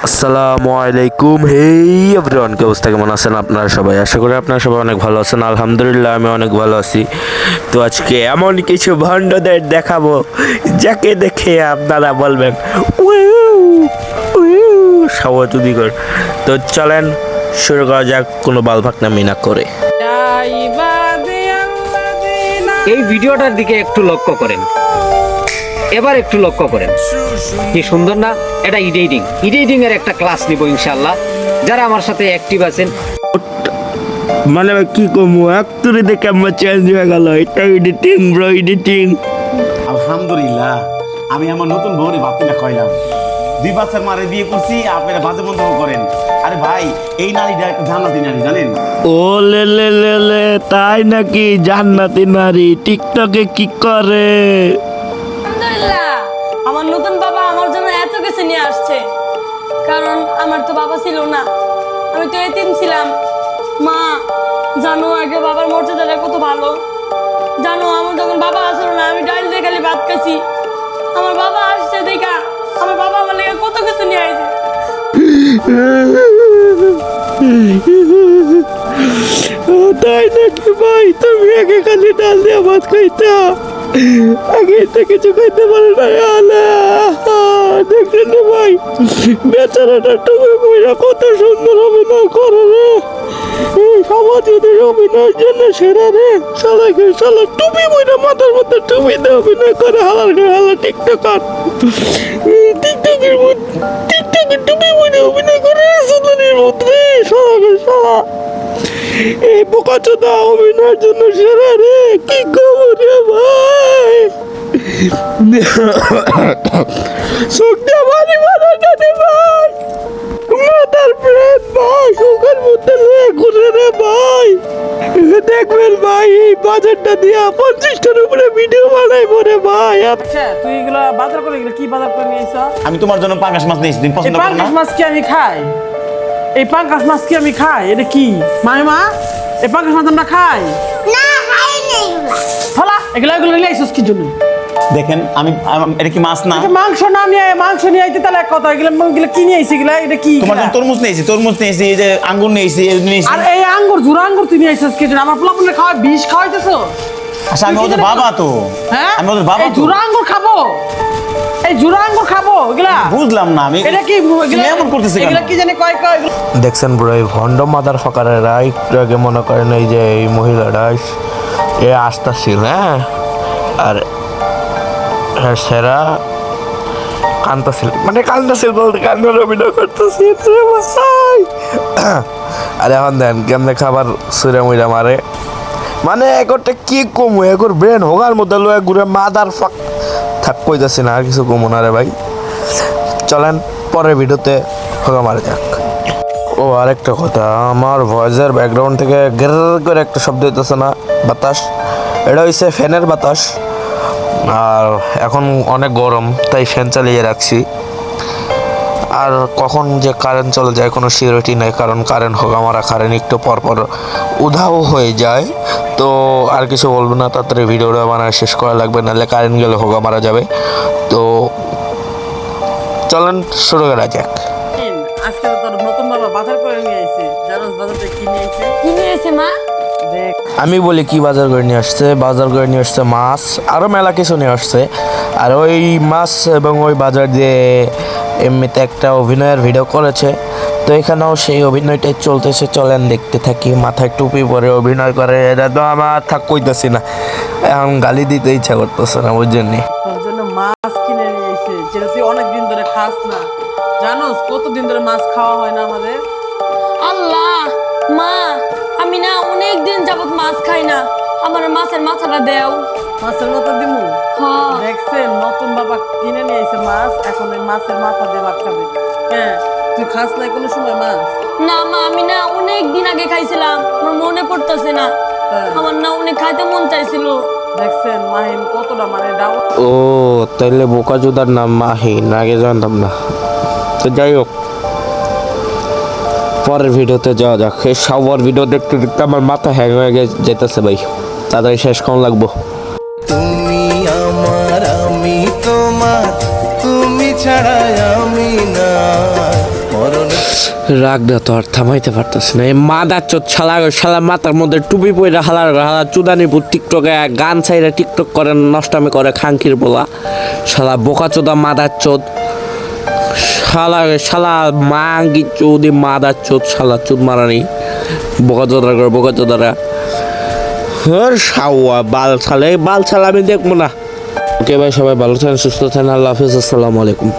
আসসালামু আলাইকুম। হেই এভরিওয়ান, কি অবস্থা, কেমন আছেন আপনারা সবাই? আশা করি আপনারা সবাই অনেক ভালো আছেন। আলহামদুলিল্লাহ আমি অনেক ভালো আছি। তো আজকে এমন কিছু ভণ্ডদের দেখাবো যাকে দেখে আপনারা বলবেন সাবতুদিগর। তো চলেন শুরু করা যাক কোনো বালভাকনামি না করে। এই ভিডিওটার দিকে একটু লক্ষ্য করেন, এবার একটু লক্ষ্য করেন, কি সুন্দর না? এটা এডিটিং এর একটা ক্লাস নিব ইনশাআল্লাহ। যারা আমার সাথে অ্যাক্টিভ আছেন, মানে কি কমু একটুরি দেখে আমার চেঞ্জ হয়ে গেল। এটা এডিটিং ব্রো, এডিটিং। আলহামদুলিল্লাহ, আমি আমার নতুন বউরে ভাবতে না খাইলাম। 2 বাচ্চার মারে বিয়ে করছি, আপনারা বাজে মন্তব্য করেন। আরে ভাই, এই নারীটা একটা জান্নাতি নারী, জানেন? ও লে লে লে লে, তাই নাকি? জান্নাতি নারী টিকটকে কি করে? আলহামদুলিল্লাহ, আমার নতুন বাবা আমার জন্য এত কিছু নিয়ে আসছে। কারণ আমার তো বাবা ছিল না, আমি তো এতিম ছিলাম। মা জানো আগে বাবার মর্যাদাটা কত ভালো। জানো আমার যখন বাবা আসলো না, আমি ডাইল দিয়ে খালি ভাত খাইছি। আমার বাবা আসছে দেখা আমার বাবা আমার লেগে কত কিছু নিয়ে আসছে। তাই নাকি ভাই? তুমি আগে খালি ডাল দিয়ে ভাত খাইতা, আগে এটা কিছু খাইতে পারে না? দেখলেন না ভাই, বেচারাটা টুকু কইরা কত সুন্দর অভিনয় করে রে। এই সমাজ যদি অভিনয়ের জন্য সেরা রে। শালা টুপি বইটা মাথার মধ্যে টুপি দিয়ে অভিনয় করে, হালার টিকটকার। টিকটকের টুপি বইটা অভিনয় করে সুন্দরীর মধ্যে। শালা এই বোকাচোদা অভিনয়ের জন্য সেরা রে। কি খবর রে ভাই? চোখ দিয়ে বাড়ি বাড়াটা রে ভাই, মাথার ব্রেন ভাই চোখের মধ্যে লয়ে ঘুরে রে ভাই। দেখবেন ভাই, এই বাজারটা দিয়া 50টার উপরে ভিডিও বানাইবো রে ভাই। আচ্ছা, তুই এগুলা বাজার করে এগুলা কি বাজার করে নিয়ে আইছ? আমি তোমার জন্য পাঙ্গাস মাছ নিয়েছি, তুমি এই পছন্দ করো না? পাঙ্কাশ মাছ কি আমি খাই? এই পাঙ্কাশ মাছ কি আমি খাই? এটা কি মাইমা? এই পাঙ্কাশ মাছ আমরা খাই না, খাই নাই ফলা। এগুলা নিয়ে আইছস কি জন্য? দেখেন, এটা কি মাছ না? এটা মাংস নিয়ে আইতে তাহলে এক কথা। এগুলা কি নিয়ে আইছিস? এটা কি? তোমার জন্য তরমুজ নিয়েছি, এই যে আঙ্গুর নিয়েছি, এই নিয়েছি। আর এই জোড়া আঙ্গুর তুই নিয়ে আইছস কি জন্য? আমার পোলাপনে খাওয়া বিষ খাওয়াইতেছো? আচ্ছা, আমি ওদের বাবা তো। হ্যাঁ, আমি ওদের বাবা এই তো। জোড়া আঙ্গুর খাবো? এগুলা বুঝলাম না আমি। এটা কি? তুমি এমন করতেছে কেন? এগুলা কি জানি কয় দেখছেন ব্রো, এই ভণ্ড মাদার ফাঁকারেরা একটু আগে মনে করেন এই যে এই মহিলাটা এ আসতেছিল, হ্যাঁ, আর সেরা কান্দাছিল বলতে কান্নার অভিনয় করতেছি। আর এখন দেন কেমনে খাবার সুরে মুইরা মারে। মানে একরটা কি কমু, একর ব্রেন হোগার মধ্যে লয়ে ঘুরে মাদার ফাক থাক কইতাছি না, আর কিছু কমু না রে ভাই। চলেন পরের ভিডিওতে হোগা মারা যাক। ও আরেকটা কথা, আমার ভয়েসের ব্যাকগ্রাউন্ড থেকে গের করে একটা শব্দ হইতেছে না? বাতাস, এটা হইছে ফ্যানের বাতাস। আর এখন অনেক গরম, তাই ফ্যান চালিয়ে রাখছি। আর কখন যে কারেন্ট চলে যায় কোনো সিকিউরিটি নেই, কারণ কারেন্ট হোক আমরা কারেন্ট একটু পরপর উধাও হয়ে যায়। তো আর কিছু বলবো না, তাড়াতাড়ি ভিডিওটা বানায় শেষ করা লাগবে, নাহলে কারেন্ট গেলে হোগা মারা যাবে। তো চলেন শুরু করা যাক। আজকে তো তোর নতুন বাবা বাজার করে নিয়ে আইছে। জানোস বাজার থেকে কি নিয়ে আইছে? কি নিয়ে এসে মা? দেখ, আমি বলি কি বাজার করে নিয়ে আসছে? বাজার করে নিয়ে আসছে মাছ, আরও মেলা কিছু নিয়ে আসছে। আর ওই মাছ এবং ওই বাজার দিয়ে এমনিতে একটা অভিনয়ের ভিডিও করেছে। তো এখানেও সেই অভিনয়টাই চলতেছে, চলেন দেখতে থাকি। মাথায় টুপি পরে অভিনয় করে, এটা তো আমার থাক কইতেছি না, এখন গালি দিতে ইচ্ছা করতেছে না, বুঝছেন নি? তোর জন্য মাছ কিনে নিয়ে আইছে, যেটা তুই অনেকদিন ধরে খাস না। জানোস কতদিন ধরে মাছ খাওয়া হয় না আমাদের? আল্লাহ, মা আমি না অনেক দিন যাবত মাছ খাই না, আমার মাছের মাথাটা দেও। মাছের মাথা দিমু? হ্যাঁ। দেখছেন, নতুন বাবা কিনে নিয়ে আইছে মাছ, এখন এই মাছের মাথা দিয়ে ভাত খাবে। হ্যাঁ, তুই খাস নাই কোনো সময় মাছ? না মা, আমি না অনেক দিন আগে খাইছিলাম, আমার মনে পড়তেছে না। হ্যাঁ। আমার না অনেক খাইতে মন চাইছিল। দেখছেন মাহিন কতটা মানে ডাউ। ও তাইলে বোকাচোদার নাম মাহিন, আগে জানতাম না। তো যাই হোক, পরের ভিডিওতে যাওয়া যাক। এই সবার ভিডিও দেখতে দেখতে আমার মাথা হ্যাং হয়ে যেতেছে ভাই, তাড়াতাড়ি শেষ কম লাগবো। তুমি আমার, আমি তোমার, তুমি ছাড়া আমি না। রাগটা তো আর থামাইতে পারতেছি না। এই মাদার চোদ শালা মাথার মধ্যে টুপি পইরা হালা চুদানিপুর টিকটকে গান ছাইরা টিকটক করে নষ্টামি করে খাঙ্কির বলা শালা বোকা চোদা মাদার চোদ শালা মাঙ্গি চৌদি মাদার চোদ শালা চোদ মারানি বোকা চোদারা সাওয়া বাল ছালা আমি দেখবো না। ওকে ভাই, সবাই ভালো থাকেন, সুস্থ থাকেন, আল্লাহ হাফিজ, আসসালামু আলাইকুম।